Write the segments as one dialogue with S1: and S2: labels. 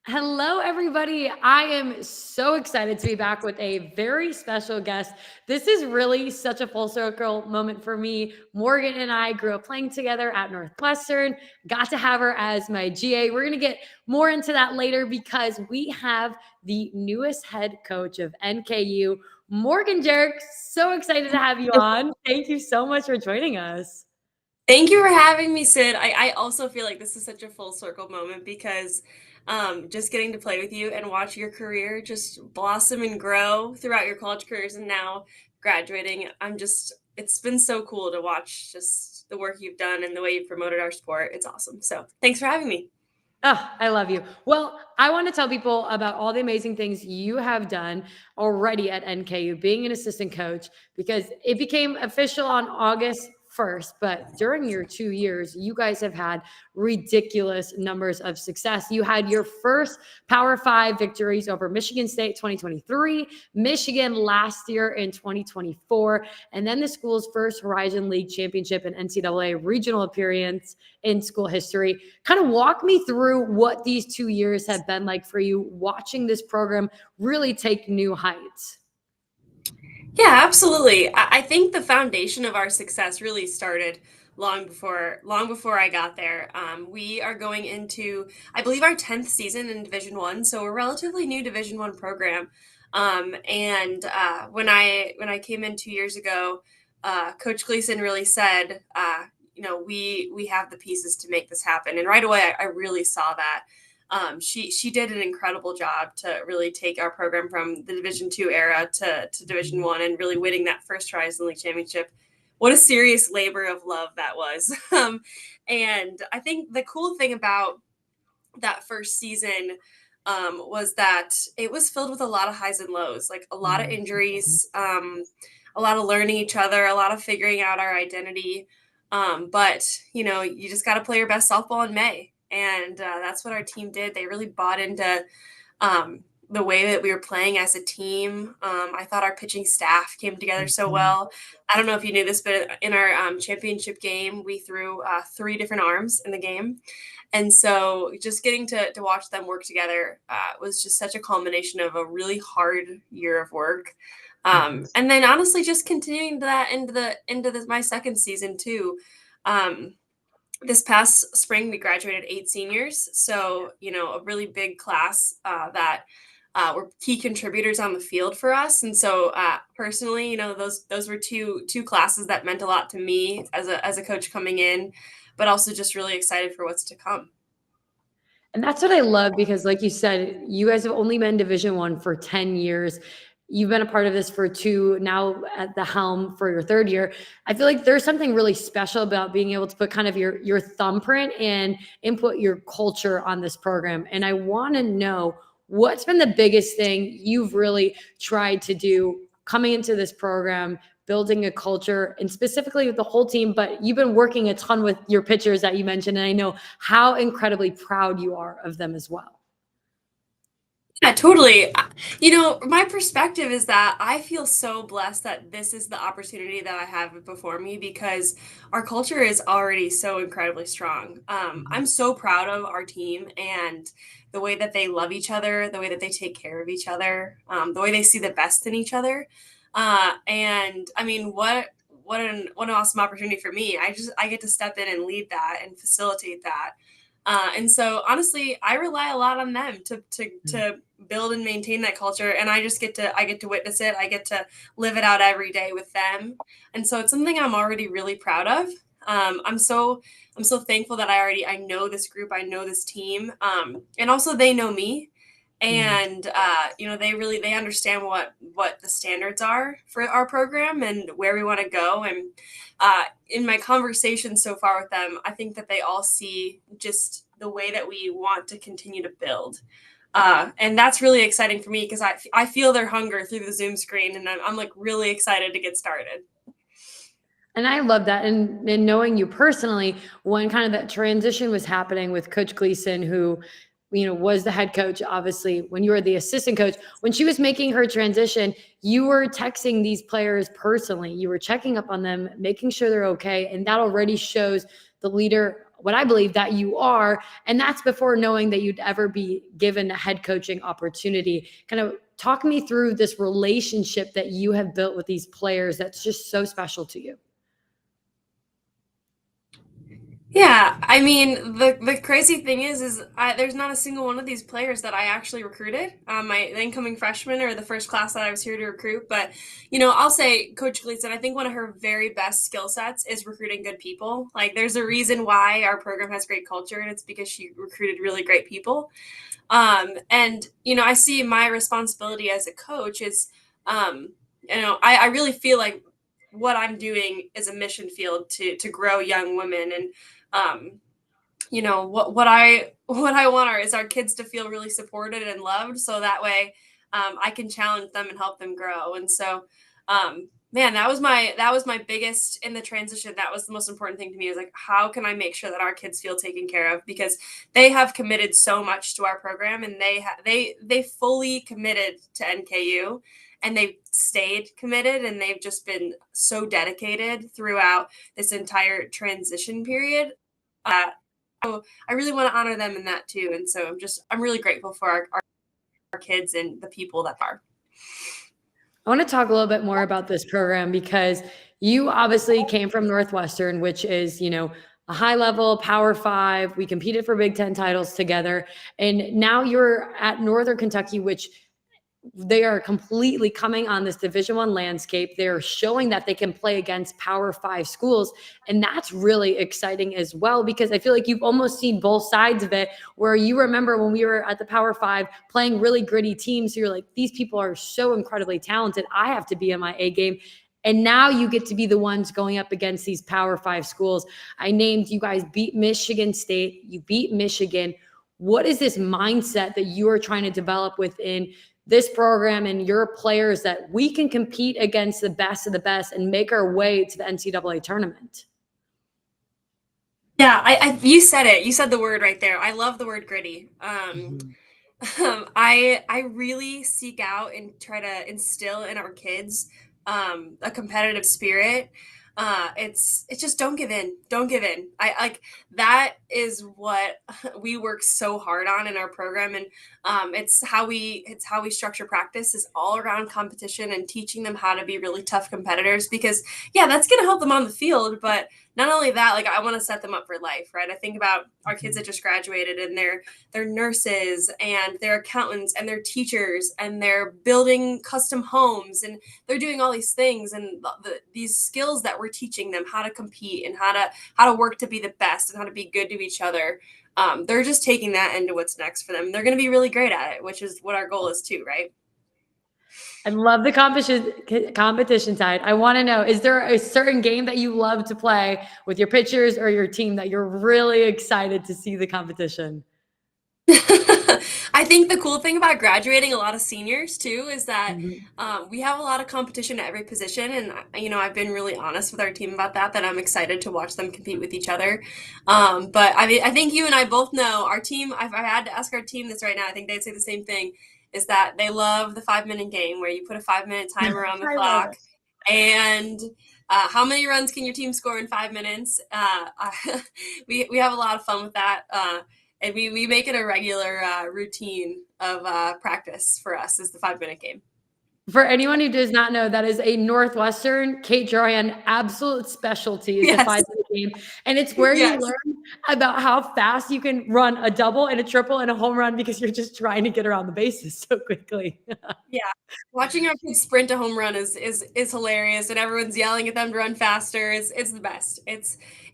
S1: Hello, everybody. I am so excited to be back with a very special guest. This is really such a full circle moment for me. Morgan and I grew up playing together at Northwestern, got to have her as my GA. We're going to get more into that later because we have the newest head coach of NKU, Morgan Gerak. So excited to have you on. Thank you so much for joining us.
S2: Thank you for having me, Sid. I also feel like this is such a full circle moment because just getting to play with you and watch your career just blossom and grow throughout your college careers and now graduating. It's been so cool to watch just the work you've done and the way you've promoted our sport. It's awesome. So thanks for having me.
S1: Oh, I love you. Well, I want to tell people about all the amazing things you have done already at NKU, being an assistant coach, because it became official on August 1st. But during your 2 years, you guys have had ridiculous numbers of success. You had your first Power Five victories over Michigan State 2023, Michigan last year in 2024, and then the school's first Horizon League championship and NCAA regional appearance in school history. Kind of walk me through what these 2 years have been like for you, watching this program really take new heights.
S2: Yeah, absolutely. I think the foundation of our success really started long before I got there. We are going into, I believe, our 10th season in Division One, so a relatively new Division One program. And when I came in 2 years ago, Coach Gleason really said, we have the pieces to make this happen, and right away I really saw that. She did an incredible job to really take our program from the Division Two era to Division One and really winning that first Horizon League championship. What a serious labor of love that was. And I think the cool thing about that first season was that it was filled with a lot of highs and lows, like a lot of injuries, a lot of learning each other, a lot of figuring out our identity. But you just got to play your best softball in May. And that's what our team did. They really bought into the way that we were playing as a team. I thought our pitching staff came together so well. I don't know if you knew this, but in our championship game, we threw 3 different arms in the game. And so just getting to watch them work together was just such a culmination of a really hard year of work. And then honestly, just continuing that into my second season too. This past spring, we graduated 8 seniors. So, a really big class that were key contributors on the field for us. And so personally, those were two classes that meant a lot to me as a coach coming in, but also just really excited for what's to come.
S1: And that's what I love because, like you said, you guys have only been Division One for 10 years. You've been a part of this for 2, now at the helm for your 3rd year. I feel like there's something really special about being able to put kind of your thumbprint and input your culture on this program. And I want to know what's been the biggest thing you've really tried to do coming into this program, building a culture, and specifically with the whole team. But you've been working a ton with your pitchers that you mentioned, and I know how incredibly proud you are of them as well.
S2: Yeah, totally. My perspective is that I feel so blessed that this is the opportunity that I have before me because our culture is already so incredibly strong. I'm so proud of our team and the way that they love each other, the way that they take care of each other, the way they see the best in each other. And I mean, what an awesome opportunity for me. I get to step in and lead that and facilitate that. And so honestly, I rely a lot on them to build and maintain that culture. And I get to witness it. I get to live it out every day with them. And so it's something I'm already really proud of. I'm so thankful that I know this group, I know this team. And also they know me. And they understand what the standards are for our program and where we want to go. And in my conversations so far with them, I think that they all see just the way that we want to continue to build. And that's really exciting for me because I feel their hunger through the Zoom screen, and I'm like really excited to get started.
S1: And I love that. And knowing you personally, when kind of that transition was happening with Coach Gleason, who, was the head coach, obviously, when you were the assistant coach, when she was making her transition, you were texting these players personally. You were checking up on them, making sure they're okay. And that already shows the leader what I believe that you are. And that's before knowing that you'd ever be given a head coaching opportunity. Kind of talk me through this relationship that you have built with these players that's just so special to you.
S2: Yeah, I mean the crazy thing is there's not a single one of these players that I actually recruited. My incoming freshman or the first class that I was here to recruit. But I'll say Coach Gleason, I think one of her very best skill sets is recruiting good people. Like there's a reason why our program has great culture, and it's because she recruited really great people. And I see my responsibility as a coach is, I really feel like what I'm doing is a mission field to grow young women. And what I want is our kids to feel really supported and loved, so that way I can challenge them and help them grow. And so man, that was my biggest in the transition. That was the most important thing to me, is like, how can I make sure that our kids feel taken care of, because they have committed so much to our program, and they fully committed to NKU, and they've stayed committed, and they've just been so dedicated throughout this entire transition period. So I really want to honor them in that too. And so I'm really grateful for our kids and the people that are.
S1: I want to talk a little bit more about this program, because you obviously came from Northwestern, which is, a high level Power Five. We competed for Big Ten titles together. And now you're at Northern Kentucky, which they are completely coming on this Division I landscape. They're showing that they can play against Power Five schools. And that's really exciting as well, because I feel like you've almost seen both sides of it, where you remember when we were at the Power Five playing really gritty teams, you're like, these people are so incredibly talented. I have to be in my A game. And now you get to be the ones going up against these Power Five schools. I named, you guys beat Michigan State, you beat Michigan. What is this mindset that you are trying to develop within this program and your players, that we can compete against the best of the best and make our way to the NCAA tournament?
S2: Yeah, you said it. You said the word right there. I love the word gritty. I really seek out and try to instill in our kids a competitive spirit. It's just don't give in. Don't give in. I like that is what we work so hard on in our program, and it's how we structure practice, is all around competition and teaching them how to be really tough competitors. Because yeah, that's gonna help them on the field, but not only that, like I want to set them up for life, right? I think about our kids that just graduated, and they're nurses, and they're accountants, and they're teachers, and they're building custom homes, and they're doing all these things, and these skills that we're teaching them, how to compete and how to work to be the best and how to be good to each other. They're just taking that into what's next for them. They're going to be really great at it, which is what our goal is too, right?
S1: I love the competition side. I want to know, is there a certain game that you love to play with your pitchers or your team that you're really excited to see the competition?
S2: I think the cool thing about graduating a lot of seniors too is that
S1: Mhm.
S2: we have a lot of competition at every position, and I've been really honest with our team about that. That I'm excited to watch them compete with each other. But I think you and I both know our team. If I had to ask our team this right now, I think they'd say the same thing: is that they love the 5-minute game, where you put a 5-minute timer on the
S1: I love
S2: clock, and how many runs can your team score in 5 minutes? We have a lot of fun with that. And we make it a regular routine of practice for us, is the 5-minute game.
S1: For anyone who does not know, that is a Northwestern Kate Jorian absolute specialty, is the
S2: Yes.
S1: 5-minute game. And it's where you
S2: Yes.
S1: learn about how fast you can run a double and a triple and a home run, because you're just trying to get around the bases so quickly.
S2: Yeah. Watching our kids sprint a home run is hilarious, and everyone's yelling at them to run faster. It's the best.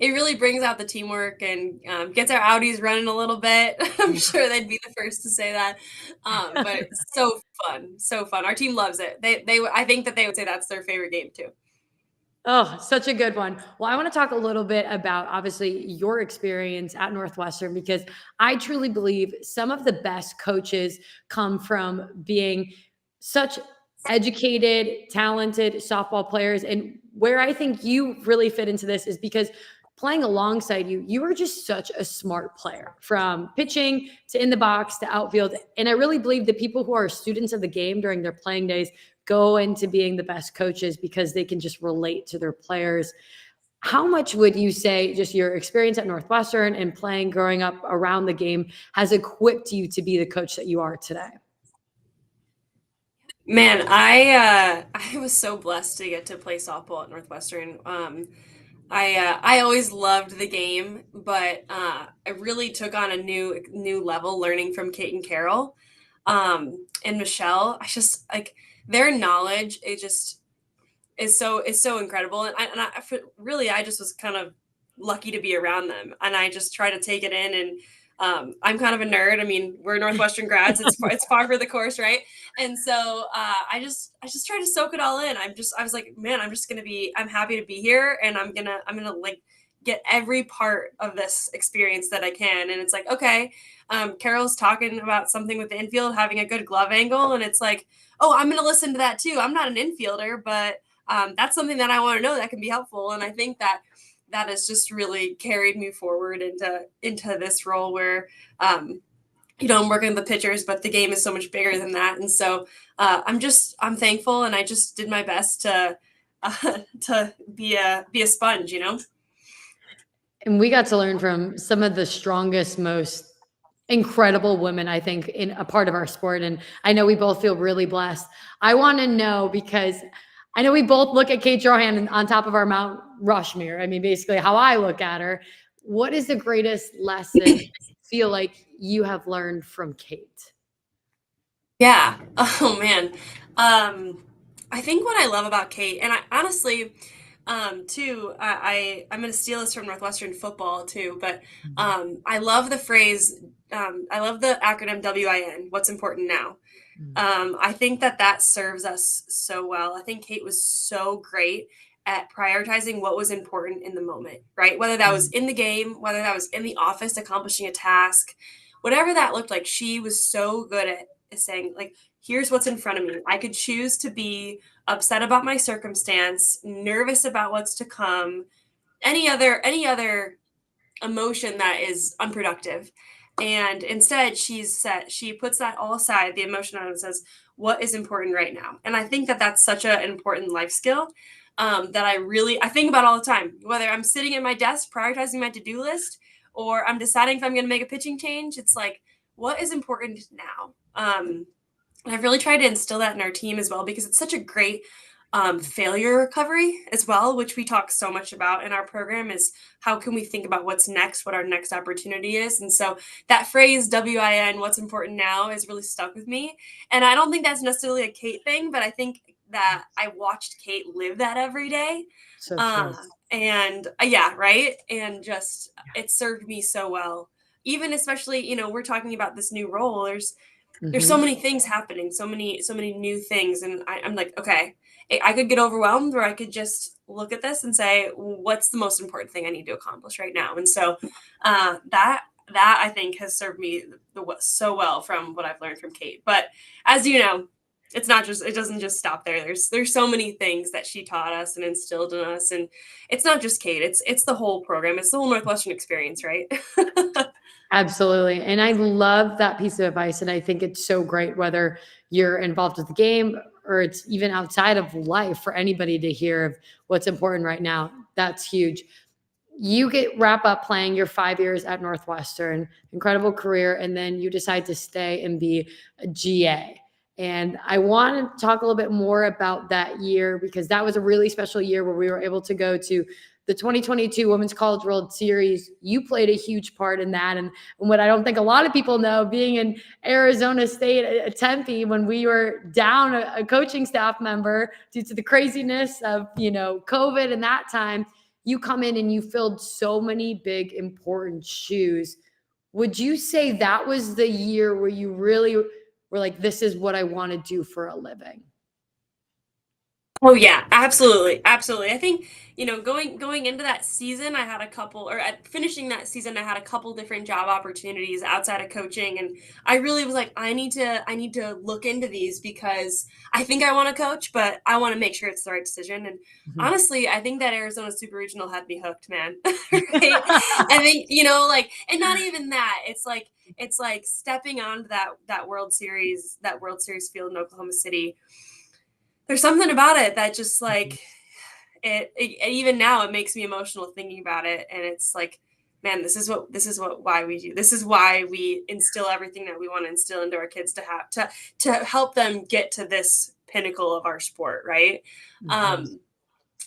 S2: It really brings out the teamwork, and gets our Audis running a little bit. I'm sure they'd be the first to say that. But it's so fun, so fun. Our team loves it. I think that they would say that's their favorite game too.
S1: Oh, such a good one. Well, I want to talk a little bit about obviously your experience at Northwestern, because I truly believe some of the best coaches come from being such educated, talented softball players. And where I think you really fit into this is because playing alongside you, you are just such a smart player, from pitching to in the box to outfield. And I really believe that people who are students of the game during their playing days go into being the best coaches, because they can just relate to their players. How much would you say just your experience at Northwestern and playing growing up around the game has equipped you to be the coach that you are today?
S2: Man, I was so blessed to get to play softball at Northwestern. I always loved the game, but I really took on a new level learning from Kate and Carol, and Michelle. I just like their knowledge. It just is so incredible, really I just was kind of lucky to be around them, and I just try to take it in. And I'm kind of a nerd. I mean, we're Northwestern grads. It's par for the course, right? And so I just try to soak it all in. I was like, man, I'm happy to be here, and I'm gonna like get every part of this experience that I can. And it's like, okay, Carol's talking about something with the infield having a good glove angle, and it's like, oh, I'm gonna listen to that too. I'm not an infielder, but that's something that I want to know that can be helpful. And I think that has just really carried me forward into this role where, I'm working with the pitchers, but the game is so much bigger than that. And so I'm thankful, and I just did my best to be a sponge.
S1: And we got to learn from some of the strongest, most incredible women, I think, in a part of our sport. And I know we both feel really blessed. I want to know, because I know we both look at Kate Johan on top of our Mount Rushmore. I mean, basically, how I look at her. What is the greatest lesson you feel like you have learned from Kate?
S2: Yeah. Oh man. I think what I love about Kate, and I honestly, too, I'm going to steal this from Northwestern football too, but I love the phrase. I love the acronym WIN. What's important now? I think that serves us so well. I think Kate was so great at prioritizing what was important in the moment, right? Whether that was in the game, whether that was in the office accomplishing a task, whatever that looked like, she was so good at saying, like, here's what's in front of me. I could choose to be upset about my circumstance, nervous about what's to come, any other emotion that is unproductive. And instead, she puts that all aside, the emotion on it, and says, what is important right now? And I think that that's such an important life skill, that I think about all the time, whether I'm sitting at my desk prioritizing my to-do list, or I'm deciding if I'm going to make a pitching change. It's like, what is important now? And I've really tried to instill that in our team as well, because it's such a great failure recovery as well, which we talk so much about in our program, is how can we think about what's next, what our next opportunity is. And so that phrase WIN, what's important now, is really stuck with me. And I don't think that's necessarily a Kate thing, but I think that I watched Kate live that every day.
S1: So
S2: Uh,
S1: true.
S2: and yeah, right. And just, it served me so well. Even especially, we're talking about this new role. There's so
S1: Mhm.
S2: many things happening, so many new things. And I'm like, okay, I could get overwhelmed, or I could just look at this and say, what's the most important thing I need to accomplish right now? And so that I think has served me so well from what I've learned from Kate. But as you know, it doesn't just stop there. There's so many things that she taught us and instilled in us. And it's not just Kate, it's the whole program. It's the whole Northwestern experience, right?
S1: Absolutely. And I love that piece of advice. And I think it's so great, whether you're involved with the game or it's even outside of life, for anybody to hear of what's important right now. That's huge. You wrap up playing your 5 years at Northwestern, incredible career, and then you decide to stay and be a GA. And I want to talk a little bit more about that year, because that was a really special year where we were able to go to the 2022 Women's College World Series. You played a huge part in that. And what I don't think a lot of people know, being in Arizona State at Tempe, when we were down a coaching staff member due to the craziness of, COVID and that time, you come in and you filled so many big, important shoes. Would you say that was the year where you really were like, this is what I want to do for a living?
S2: Oh yeah, absolutely, absolutely. I think, going into that season, I had a couple, or at finishing that season, I had a couple different job opportunities outside of coaching, and I really was like, I need to look into these, because I think I want to coach, but I want to make sure it's the right decision. And
S1: Mhm.
S2: honestly, I think that Arizona Super Regional had me hooked, man. Right? I think, like, and not even that. It's like stepping onto that World Series field in Oklahoma City. There's something about it that just like even now it makes me emotional thinking about it, and it's like, man, this is why we do. This is why we instill everything that we want to instill into our kids to have to help them get to this pinnacle of our sport, right?
S1: Mhm.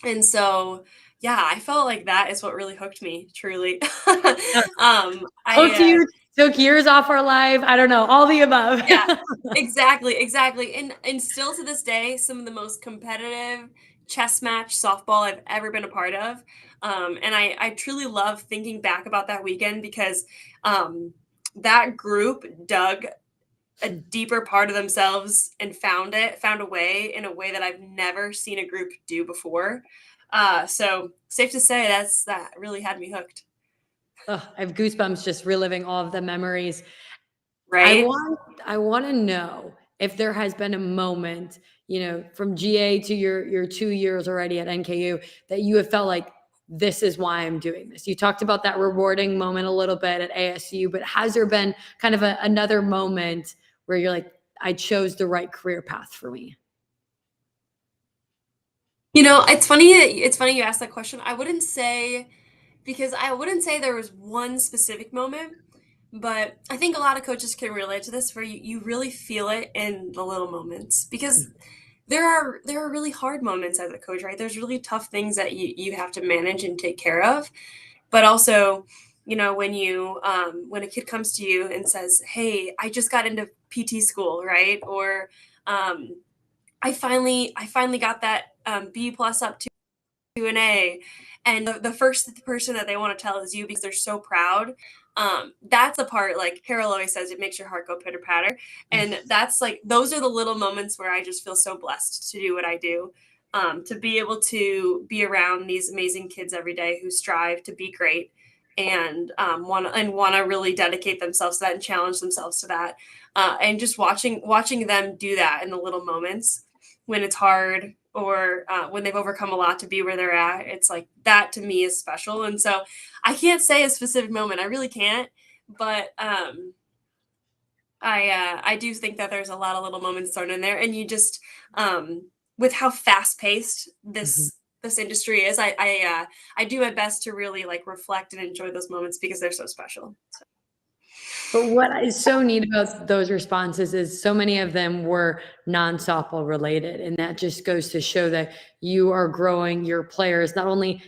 S2: And so, yeah, I felt like that is what really hooked me, truly.
S1: Yeah. Hooked
S2: I
S1: you, took years off our life. I don't know, all the above.
S2: Yeah, exactly. And still to this day, some of the most competitive chess match softball I've ever been a part of. And I truly love thinking back about that weekend because that group dug a deeper part of themselves and found a way in a way that I've never seen a group do before. So safe to say that really had me hooked,
S1: Ugh, I have goosebumps just reliving all of the memories. I
S2: right?
S1: want I want to know if there has been a moment, from GA to your 2 years already at NKU that you have felt like this is why I'm doing this. You talked about that rewarding moment a little bit at ASU, but has there been kind of another moment where you're like, I chose the right career path for me?
S2: It's funny you asked that question. I wouldn't say there was one specific moment, but I think a lot of coaches can relate to this where you really feel it in the little moments because there are really hard moments as a coach, right? There's really tough things that you have to manage and take care of. But also, when a kid comes to you and says, "Hey, I just got into PT school," right? Or I finally got that B plus up to an A. And the first person that they want to tell is you because they're so proud. That's the part, like Carol always says, it makes your heart go pitter patter. And that's like, those are the little moments where I just feel so blessed to do what I do. To be able to be around these amazing kids every day who strive to be great and want to really dedicate themselves to that and challenge themselves to that. And just watching them do that in the little moments when it's hard or when they've overcome a lot to be where they're at. It's like that to me is special. And so I can't say a specific moment. I really can't. But I do think that there's a lot of little moments thrown in there, and you just with how fast paced this industry is, I do my best to really like reflect and enjoy those moments because they're so special. So.
S1: But what is so neat about those responses is so many of them were non-softball related. And that just goes to show that you are growing your players, not only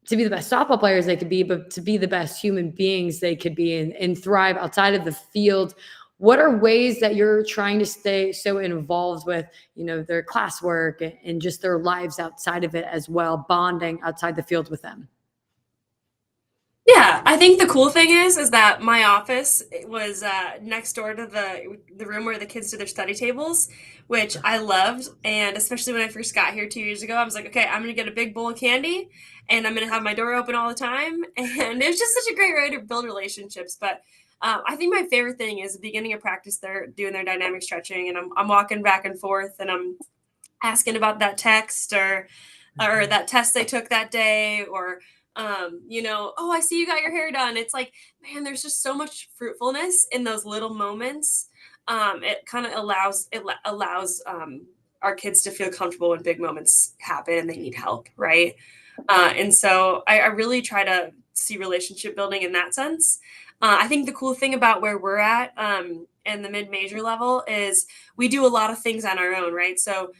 S1: to be the best softball players they could be, but to be the best human beings they could be and thrive outside of the field. What are ways that you're trying to stay so involved with, their classwork and just their lives outside of it as well, bonding outside the field with them?
S2: Yeah, I think the cool thing is that my office was next door to the room where the kids do their study tables, which I loved. And especially when I first got here 2 years ago, I was like, okay, I'm gonna get a big bowl of candy, and I'm gonna have my door open all the time. And it was just such a great way to build relationships. But I think my favorite thing is the beginning of practice. They're doing their dynamic stretching, and I'm walking back and forth, and I'm asking about that text or that test they took that day or oh, I see you got your hair done. It's like, man, there's just so much fruitfulness in those little moments. It kind of allows our kids to feel comfortable when big moments happen and they need help, right? And so I really try to see relationship building in that sense. I think the cool thing about where we're at in the mid-major level is we do a lot of things on our own, right? So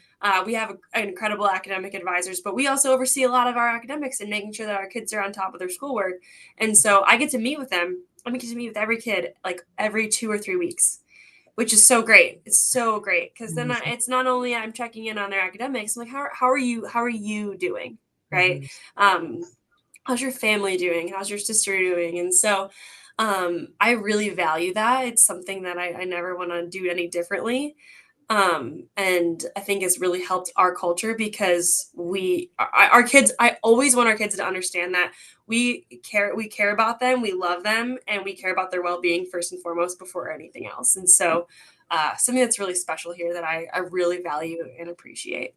S2: we have incredible academic advisors, but we also oversee a lot of our academics and making sure that our kids are on top of their schoolwork. And so I get to meet with them. I get to meet with every kid like every 2 or 3 weeks, which is so great. It's so great because then it's not only I'm checking in on their academics. I'm like, how are you doing, right? How's your family doing? How's your sister doing? And so I really value that. It's something that I never want to do any differently. And I think it's really helped our culture because our kids, I always want our kids to understand that we care about them, we love them, and we care about their well-being first and foremost before anything else. And so something that's really special here that I really value and appreciate.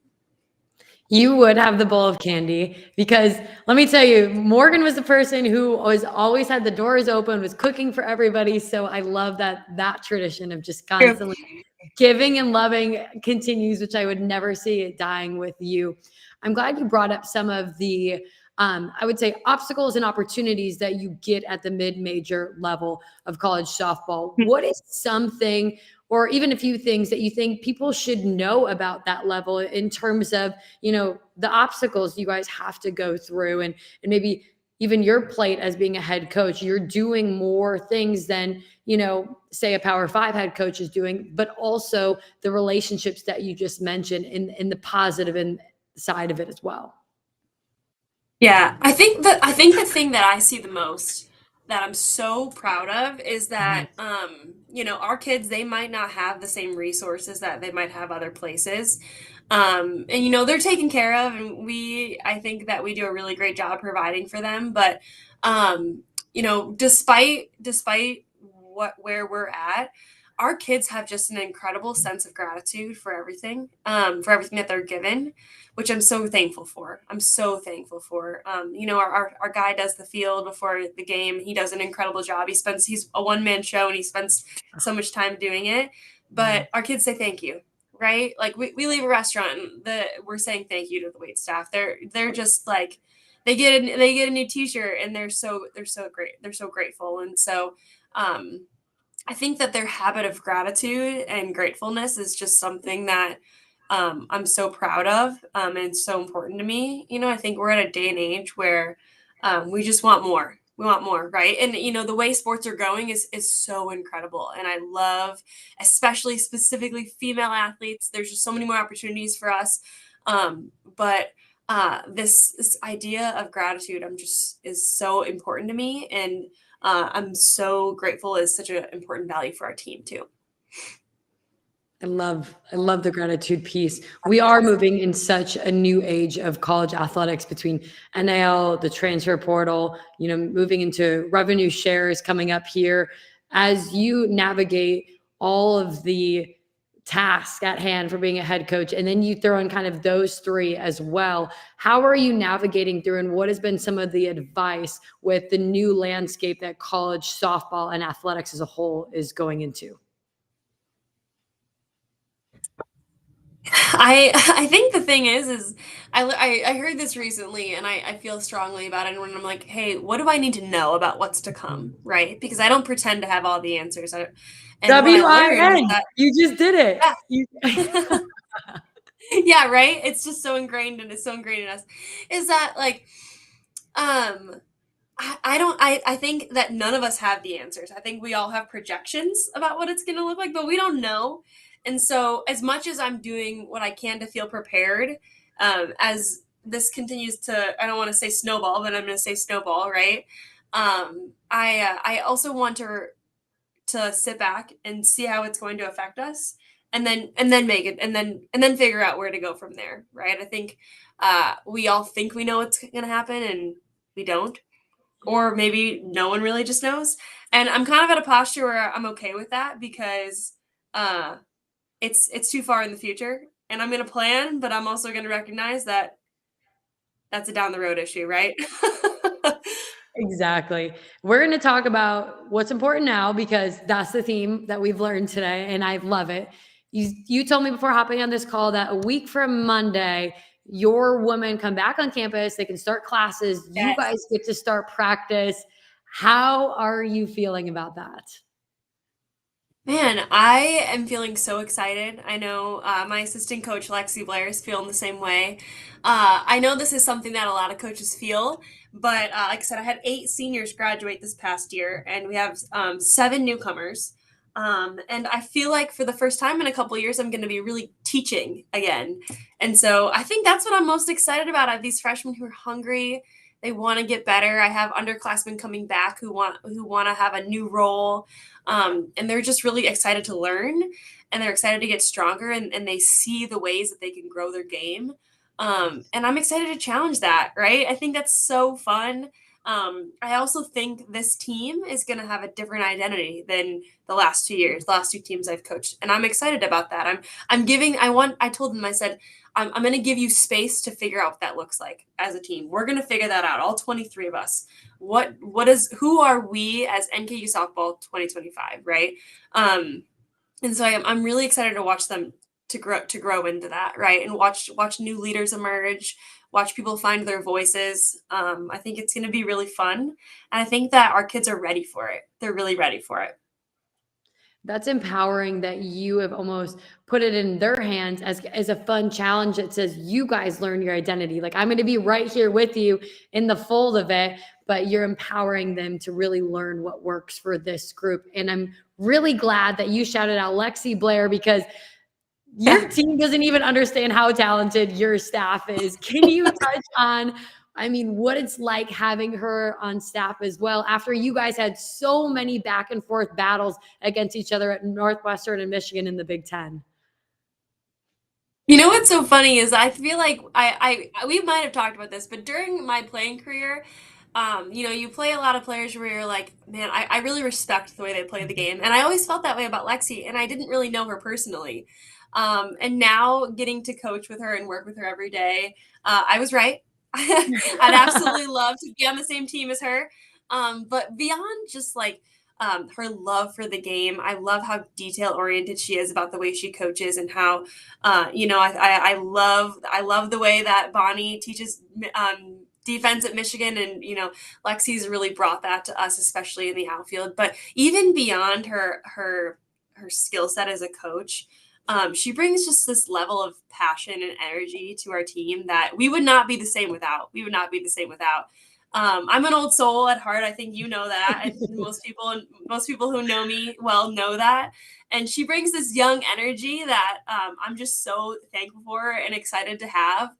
S1: You would have the bowl of candy because let me tell you, Morgan was the person who was always had the doors open, was cooking for everybody. So I love that tradition of just
S2: True.
S1: constantly Giving and loving continues, which I would never see it dying with you. I'm glad you brought up some of the, I would say, obstacles and opportunities that you get at the mid-major level of college softball. What is something, or even a few things that you think people should know about that level in terms of, the obstacles you guys have to go through, and maybe even your plate as being a head coach? You're doing more things than, say a Power Five head coach is doing, but also the relationships that you just mentioned in the positive and side of it as well.
S2: Yeah, I think the thing that I see the most that I'm so proud of is
S1: Mhm.
S2: that our kids, they might not have the same resources that they might have other places. And they're taken care of, and I think that we do a really great job providing for them, but despite where we're at, our kids have just an incredible sense of gratitude for everything that they're given, which I'm so thankful for. I'm so thankful for. Our guy does the field before the game. He does an incredible job. He's a one-man show, and he spends so much time doing it. But our kids say thank you, right? Like we leave a restaurant and we're saying thank you to the wait staff. They're just like they get a new t-shirt, and they're so great. They're so grateful. And so I think that their habit of gratitude and gratefulness is just something that I'm so proud of, and so important to me. I think we're at a day and age where we just want more. We want more, right? And the way sports are going is so incredible, and I love, especially specifically female athletes. There's just so many more opportunities for us, but this idea of gratitude, is so important to me, and I'm so grateful is such an important value for our team too.
S1: I love the gratitude piece. We are moving in such a new age of college athletics between NIL, the transfer portal, moving into revenue shares coming up here. As you navigate all of the tasks at hand for being a head coach, and then you throw in kind of those three as well, how are you navigating through, and what has been some of the advice with the new landscape that college softball and athletics as a whole is going into?
S2: I think the thing is I heard this recently, and I feel strongly about it. And when I'm like, hey, what do I need to know about what's to come, right? Because I don't pretend to have all the answers. And what I learned is
S1: WIN.
S2: that,
S1: You just did it.
S2: yeah,
S1: You
S2: yeah, right. It's just so ingrained, and it's so ingrained in us. Is that like, um, I don't I think that none of us have the answers. I think we all have projections about what it's going to look like, but we don't know. And so as much as I'm doing what I can to feel prepared, as this continues to, I don't want to say snowball, but I'm going to say snowball, right? I also want to sit back and see how it's going to affect us, and then make it, and then figure out where to go from there, right? I think we all think we know what's going to happen, and we don't, or maybe no one really just knows. And I'm kind of at a posture where I'm okay with that, because uh, it's too far in the future, and I'm going to plan, but I'm also going to recognize that that's a down the road issue, right?
S1: Exactly. We're going to talk about what's important now, because that's the theme that we've learned today, and I love it. You told me before hopping on this call that a week from Monday, your women come back on campus, they can start classes, you
S2: Yes.
S1: guys get to start practice. How are you feeling about that?
S2: Man, I am feeling so excited. I know my assistant coach, Lexie Blair, is feeling the same way. I know this is something that a lot of coaches feel, but like I said, I had 8 seniors graduate this past year, and we have 7 newcomers. And I feel like for the first time in a couple years, I'm going to be really teaching again. And so I think that's what I'm most excited about. I have these freshmen who are hungry. They want to get better. I have underclassmen coming back who want to have a new role, and they're just really excited to learn, and they're excited to get stronger, and they see the ways that they can grow their game. And I'm excited to challenge that, right? I think that's so fun. I also think this team is going to have a different identity than the last 2 years, the last 2 teams I've coached. And I'm excited about that. I told them, I said, I'm going to give you space to figure out what that looks like as a team. We're going to figure that out. All 23 of us. Who are we as NKU softball 2025, right? And so I'm really excited to watch them to grow into that, right? And watch new leaders emerge, watch people find their voices. I think it's going to be really fun, and I think that our kids are ready for it. They're really ready for it.
S1: That's empowering that you have almost put it in their hands as a fun challenge that says you guys learn your identity. Like I'm going to be right here with you in the fold of it, but you're empowering them to really learn what works for this group. And I'm really glad that you shouted out Lexie Blair because your
S2: Yeah.
S1: team doesn't even understand how talented your staff is. Can you touch on, I mean, what it's like having her on staff as well after you guys had so many back and forth battles against each other at Northwestern and Michigan in the Big Ten?
S2: You know what's so funny is I feel like we might have talked about this, but during my playing career, you play a lot of players where you're like, man, I really respect the way they play the game. And I always felt that way about Lexie, and I didn't really know her personally. And now getting to coach with her and work with her every day, I was right. I'd absolutely love to be on the same team as her. But beyond just like her love for the game, I love how detail oriented she is about the way she coaches and how I love the way that Bonnie teaches defense at Michigan, and Lexi's really brought that to us, especially in the outfield. But even beyond her skill set as a coach, she brings just this level of passion and energy to our team that we would not be the same without. We would not be the same without. I'm an old soul at heart. I think you know that, and most people who know me well know that. And she brings this young energy that I'm just so thankful for and excited to have.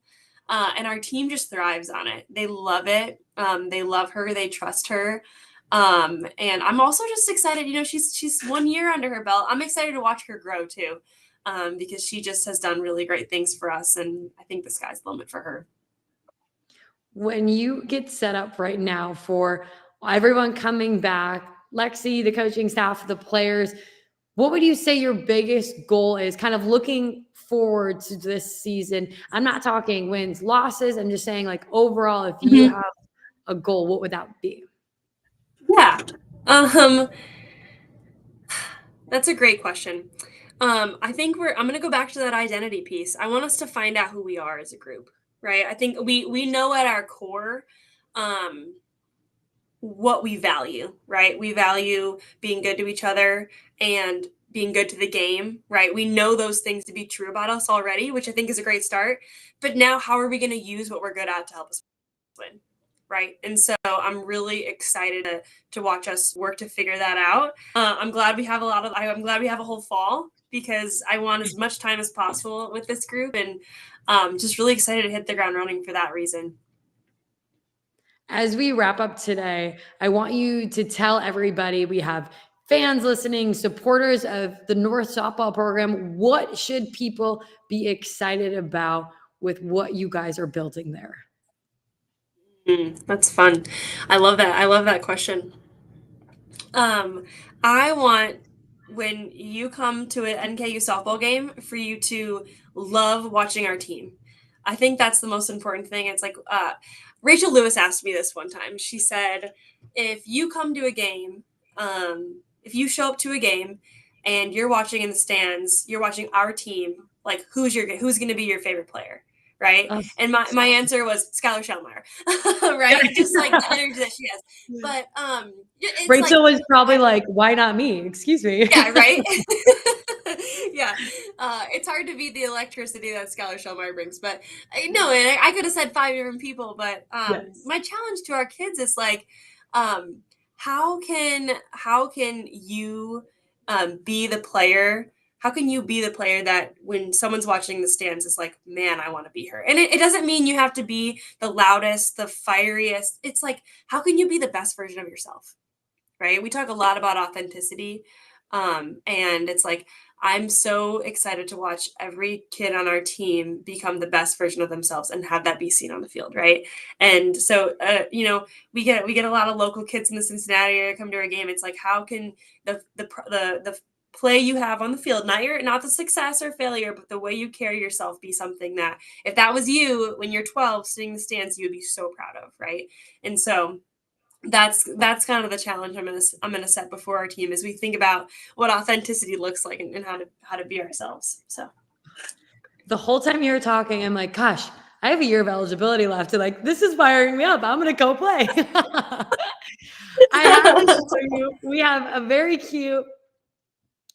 S2: And our team just thrives on it. They love it. They love her. They trust her. And I'm also just excited. She's 1 year under her belt. I'm excited to watch her grow too, because she just has done really great things for us. And I think the sky's the limit for her.
S1: When you get set up right now for everyone coming back, Lexie, the coaching staff, the players, what would you say your biggest goal is kind of looking forward to this season? I'm not talking wins, losses. I'm just saying, like, overall, if you
S2: Mhm.
S1: have a goal, what would that be?
S2: Yeah. Um, That's a great question. I think I'm going to go back to that identity piece. I want us to find out who we are as a group, right? I think we know at our core um, what we value, right? We value being good to each other and being good to the game, right? We know those things to be true about us already, which I think is a great start. But now, how are we going to use what we're good at to help us win? Right. And so I'm really excited to watch us work to figure that out. I'm glad we have a whole fall because I want as much time as possible with this group, and just really excited to hit the ground running for that reason.
S1: As we wrap up today, I want you to tell everybody we have fans listening, supporters of the North softball program. What should people be excited about with what you guys are building there?
S2: That's fun. I love that. I love that question. Um, I want when you come to an NKU softball game for you to love watching our team. I think that's the most important thing. It's like Rachel Lewis asked me this one time. She said, if you come to a game, if you show up to a game and you're watching in the stands, you're watching our team, like who's going to be your favorite player? Right.
S1: Oh,
S2: And my answer was Skylar Shellmeyer, right? Just like the energy that she has. But it's like
S1: Rachel was probably like, why not me? Excuse me.
S2: yeah, right? Yeah. It's hard to beat the electricity that Skylar Shellmeyer brings. But no, and I could have said five different people, but
S1: Yes.
S2: my challenge to our kids is like, um, how can you be the player? How can you be the player that when someone's watching the stands is like, man, I want to be her? And it doesn't mean you have to be the loudest, the fieriest. It's like, how can you be the best version of yourself? Right? We talk a lot about authenticity. And it's like, I'm so excited to watch every kid on our team become the best version of themselves and have that be seen on the field. Right. And so, we get a lot of local kids in the Cincinnati area come to our game. It's like, how can the play you have on the field, not the success or failure, but the way you carry yourself be something that if that was you when you're 12 sitting in the stands, you'd be so proud of. Right. And so that's kind of the challenge I'm gonna set before our team as we think about what authenticity looks like, and how to be ourselves. So
S1: The whole time you were talking, I'm like, gosh, I have a year of eligibility left. Like, this is firing me up. I'm going to go play. I have to show you. We have a very cute,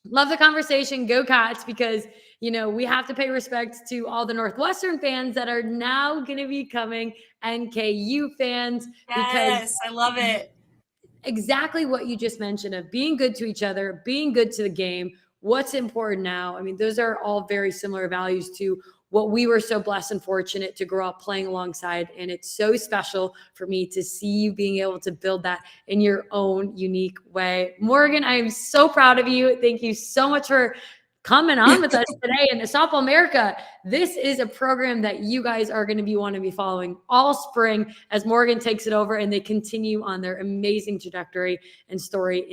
S1: love the conversation. Go Cats, because, we have to pay respect to all the Northwestern fans that are now going to be becoming NKU fans, because
S2: yes, I love it.
S1: exactly what you just mentioned of being good to each other, being good to the game. What's important now? I mean, those are all very similar values to what we were so blessed and fortunate to grow up playing alongside. And it's so special for me to see you being able to build that in your own unique way. Morgan, I am so proud of you. Thank you so much for coming on with us today. And Softball America, this is a program that you guys are going to want to be following all spring as Morgan takes it over and they continue on their amazing trajectory and story in